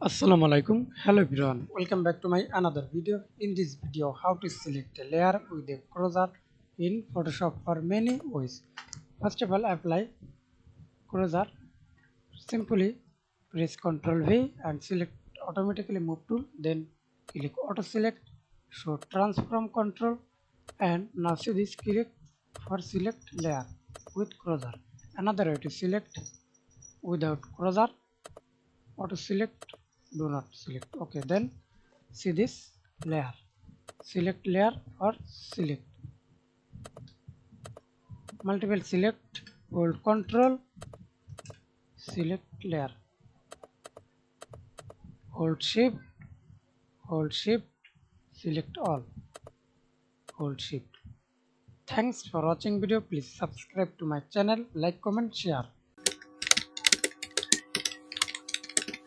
Assalamu alaikum. Hello everyone. Welcome back to my another video. In this video, how to select a layer with a cursor in Photoshop for many ways. First of all, apply cursor. Simply press Ctrl V and select automatically move tool. Then click auto select. Show transform control. And now see this, click for select layer with cursor. Another way to select without cursor, auto select, do not select. Okay, then see this layer, select layer or select multiple, select, hold control, select layer, hold shift, select all, hold shift. Thanks for watching video. Please subscribe to my channel, like, comment, share.